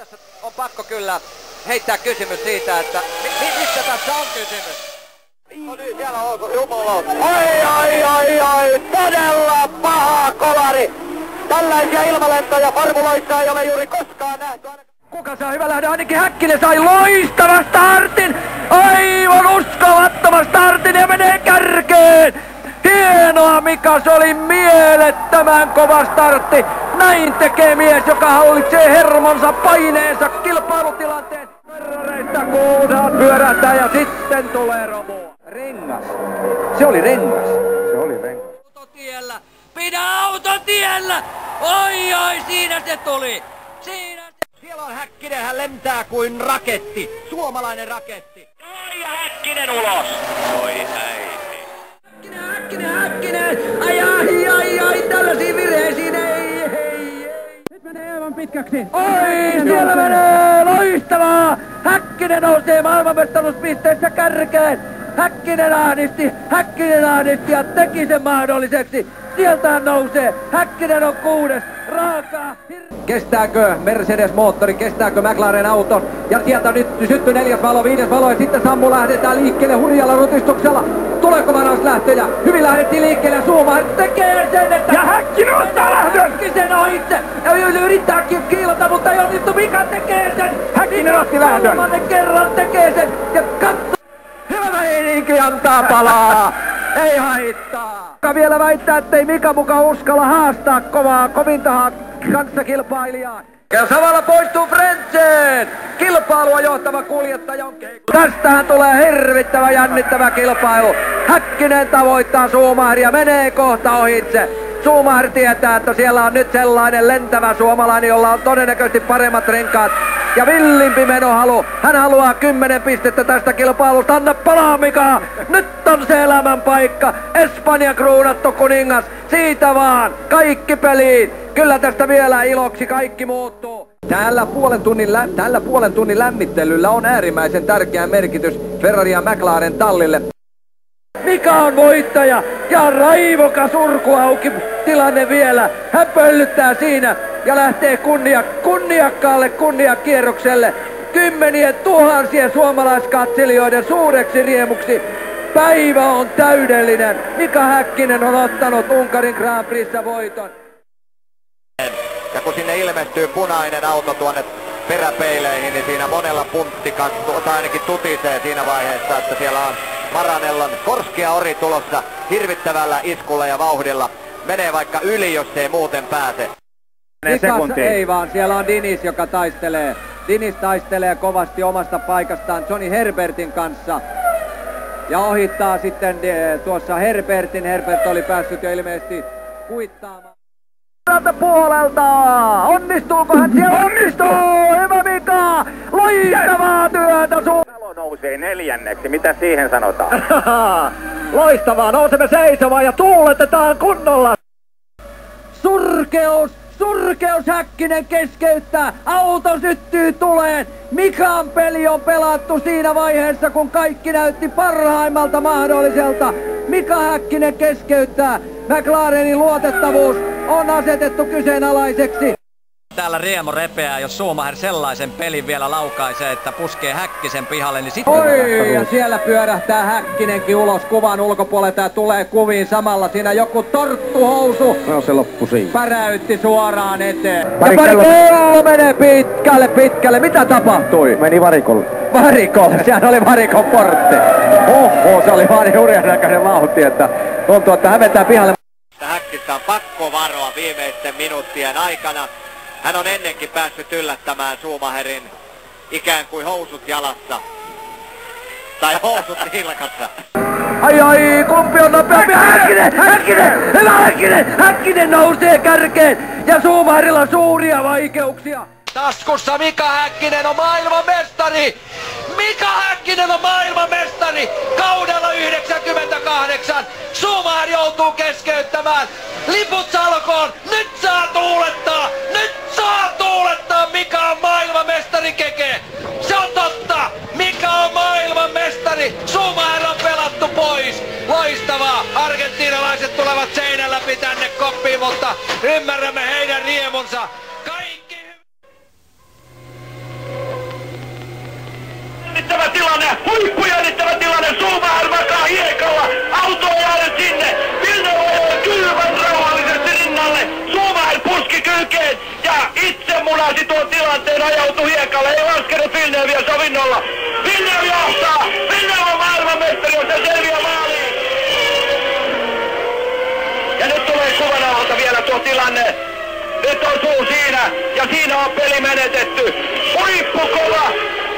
tässä on pakko kyllä heittää kysymys siitä, että mistä tässä on kysymys? No niin, siellä on Jumala. Ai, todella paha kolari. Tällaisia ilmalentoja formuloissa ei ole juuri koskaan nähty. Kuka saa hyvä lähdön? Ainakin Häkkinen sai loistavan startin. Aivan uskomattoman startin ja menee kärkeen. Hienoa Mika, se oli mielettömän kova startti. Näin tekee mies, joka hallitsee hermonsa, paineensa, kilpailutilanteen. Ferrareista kuudaan pyörähtää ja sitten tulee romua. Rengas. Se oli rengas. Autotiellä. Pidä autotiellä! Oi, siinä se tuli! Siellä on Häkkinen, hän lentää kuin raketti. Suomalainen raketti. Ja Häkkinen ulos! Oi ei. Häkkinen! Ai, tällaisiin vireisiin ei. Nyt menee aivan pitkäksi. Oi, siellä menee! Loistavaa! Häkkinen nousee maailmanmestaruuspisteessä kärkeen. Häkkinen ahdisti ja teki sen mahdolliseksi. Sieltä hän nousee. Häkkinen on 6. Raakaa. Kestääkö Mercedes-moottori, kestääkö McLaren auto? Ja sieltä nyt syttyi 4. valo, 5. valo ja sitten Sammu lähdetään liikkeelle hurjalla rutistuksella. Tuleeko varauslähtöjä? Hyvin lähdettiin liikkeelle ja Suomahan tekee sen, että... Ja Häkkinen ottaa lähdön! Häkkisen ohitse! Ja yrittää kiilata, mutta ei onnistu. Mika tekee sen! Häkkinen otti lähdön! Kolmannen kerran tekee sen! Ja katso! Hyvä meininki antaa palaa! Ei haittaa! Mika vielä väittää, ettei Mika muka uskalla haastaa kovinta kanssakilpailijaa. Ja samalla poistuu Frentzen! Kilpailua johtava kuljettaja on keikko. Tästähän tulee hirvittävä jännittävä kilpailu. Häkkinen tavoittaa Schumacheria, menee kohta ohitse. Schumacher tietää, että siellä on nyt sellainen lentävä suomalainen, jolla on todennäköisesti paremmat renkaat. Ja villimpi menohalu. Hän haluaa 10 pistettä tästä kilpailusta. Anna palaa Mika! Nyt on se elämän paikka. Espanja kruunattu kuningas. Siitä vaan. Kaikki peliin. Kyllä tästä vielä iloksi kaikki muuttuu. Tällä puolen tunnin lämmittelyllä on äärimmäisen tärkeä merkitys Ferrari ja McLaren tallille. Mika on voittaja ja raivokas urku auki tilanne vielä. Hän pöllyttää siinä ja lähtee kunniakkaalle kunniakierrokselle. Kymmenien tuhansien suomalaiskatselijoiden suureksi riemuksi. Päivä on täydellinen. Mika Häkkinen on ottanut Unkarin Grand Prixssä voiton. Ja kun sinne ilmestyy punainen auto tuonne peräpeileihin, niin siinä monella puntti tai ainakin tutisee siinä vaiheessa, että siellä on Maranellon korskea ori tulossa hirvittävällä iskulla ja vauhdilla. Menee vaikka yli, jos ei muuten pääse. Ei vaan, siellä on Diniz, joka taistelee. Diniz taistelee kovasti omasta paikastaan Johnny Herbertin kanssa. Ja ohittaa sitten tuossa Herbertin. Herbert oli päässyt jo ilmeisesti kuittaamaan. Puolelta! Onnistuuko hän siellä? Onnistuu! Hyvä Mika! Loistavaa työtä Talo nousee 4. Mitä siihen sanotaan? Loistavaa! Nousemme seisomaan ja tuuletetaan kunnolla! Surkeus Häkkinen keskeyttää! Auto syttyy tuleen! Mikan peli on pelattu siinä vaiheessa, kun kaikki näytti parhaimmalta mahdolliselta. Mika Häkkinen keskeyttää. McLarenin luotettavuus on asetettu kyseenalaiseksi. Täällä riemo repeää, jos Schumacher sellaisen pelin vielä laukaisee, että puskee Häkkisen pihalle, niin sitten... Oi, ja siellä pyörähtää Häkkinenkin ulos kuvan ulkopuolelta ja tulee kuviin samalla. Siinä joku torttuhousu. No se loppu siinä. Päräytti suoraan eteen. Ja Barrichello menee pitkälle. Mitä tapahtui? Meni varikolle. Varikolle? Sehän oli varikon portti. Oho, se oli vaan niin hurjan näköinen vauhti, että tuntuu, että hän vetää pihalle. Häkkistä on pakko varoa viimeisten minuuttien aikana. Hän on ennenkin päässyt yllättämään Schumacherin ikään kuin housut jalassa. Tai housut nilkassa. Ai, kumpi on nopeampi? Häkkinen! Hyvä Häkkinen nousee kärkeen ja Schumacherilla suuria vaikeuksia. Taskussa Mika Häkkinen on maailmanmestari! Mika Häkkinen on maailmanmestari! Kaudella 98! Schumacher joutuu keskeyttämään! Liput salkoon! Nyt saa tuulettaa! Mika on maailmanmestari, Keke! Se on totta! Mika on maailmanmestari! Schumacher on pelattu pois! Loistavaa! Argentiinalaiset tulevat seinän läpi tänne koppiin, mutta ymmärrämme heidän riemunsa! Kaikki tilanne, huippujännittävä tilanne, Schumacher makaa hiekalla, auto on jäänyt sinne, Villeneuve ajoi kylmän rauhallisesti rinnalle, Schumacher puski kylkeen ja itse munasi tuon tilanteen, ajautui hiekalle, ei laskenut Villeneuveä sovinnolla. Villeneuve johtaa, Villeneuve on maailmanmestari, jos se selviää maaliin. Ja nyt tulee kuvanauhalta vielä tuo tilanne. Nyt on suu siinä, ja siinä on peli menetetty. Huippukova,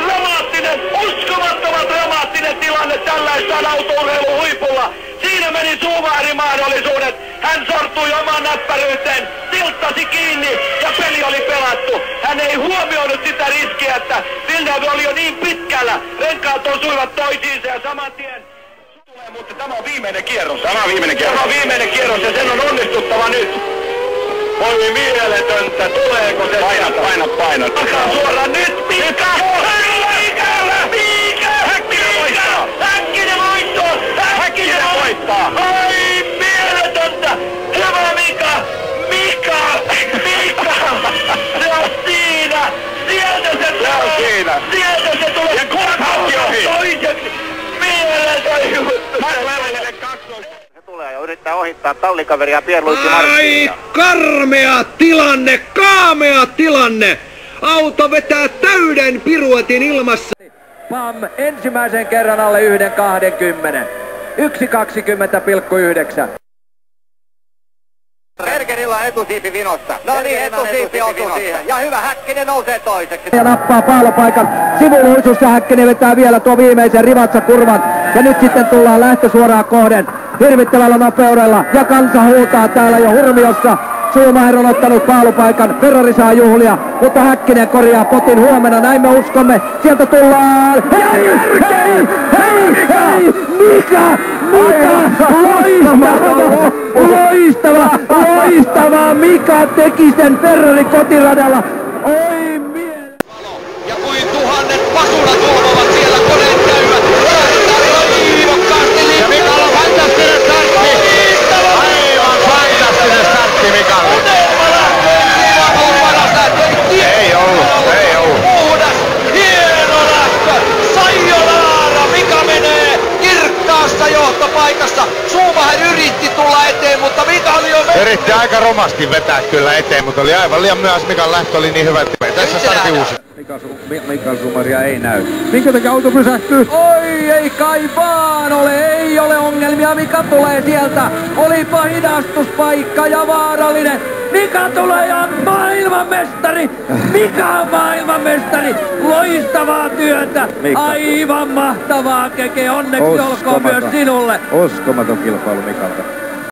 dramaattinen, uskomattoman dramaattinen tilanne. Tällaista on autourheilun huipulla. Siinä meni Schumacherin mahdollisuudet. Hän sortui omaan näppäryyteen, tilttasi kiinni ja peli oli pelattu. Hän ei huomioinut sitä riskiä, että Villeneuve oli jo niin pitkällä. Renkaat osuivat toisiinsa ja saman tien... Mutta tämä on viimeinen kierros. Tämä on viimeinen kierros ja sen on onnistuttava nyt. Voi mieletöntä, tuleeko se? Paina. Alkaa suoraan nyt, Mika! Häkkinen voittaa! Ai mieletöntä! Hyvä Mika! Se on siinä! Sieltä se tulee! Sieltä se tulee! Ja kurkki ohi! Toiseksi! Mieletön juttu! Se tulee ja yrittää ohittaa tallikaveria Pierluigi Marttia. Ai, kaamea tilanne! Auto vetää täyden piruetin ilmassa. Pam ensimmäisen kerran alle 1.20. 1.20,9. Bergerilla on etusiipi vinossa. No niin, etusiipi osui siihen. Ja hyvä, Häkkinen nousee toiseksi. Ja nappaa paalopaikan. Sivuhuisussa Häkkinen vetää vielä tuo viimeisen rivatsa kurvan. Ja nyt sitten tullaan lähtösuoraan kohden. Hirvittävällä nopeudella. Ja kansa huutaa täällä jo hurmiossa. Schumacher on ottanut paalupaikan. Ferrari saa juhlia. Mutta Häkkinen korjaa potin huomenna. Näin me uskomme. Sieltä tullaan. Hei! Mika! Loistava! Mika teki sen Ferrari kotiradalla. Oi miele! Ja kuin tuhannet pasunat huomaavat siellä koneet käyvät. Raivokkaasti liikkeelle. Ja Mikalla on fantastinen startti. Aivan fantastinen startti Mikalla. Unelma lähtöön, siinä on paras lähtö. Ei ollut. Puhdas, hieno lähtö. Sayonara, Mika menee kirkkaasta johtopaikasta. Schumacher yritti tulla eteen, mutta Mika oli jo mennyt. Yritti aika romasti vetää kyllä eteen, mutta oli aivan liian myöhässä. Mikan lähtö oli niin hyvä, että tässä startti uusi. Mikael Schumacheria ei näy. Minkä takia auto pysähtyy? Oi, ei kai vaan ole, ei ole ongelmia. Mika tulee sieltä. Olipa hidastuspaikka ja vaarallinen. Mika tulee ja maailmanmestari. Mika on maailmanmestari. Loistavaa työtä. Mika. Aivan mahtavaa Keke. Onneksi olkoon myös sinulle. Uskomaton kilpailu Mikalta.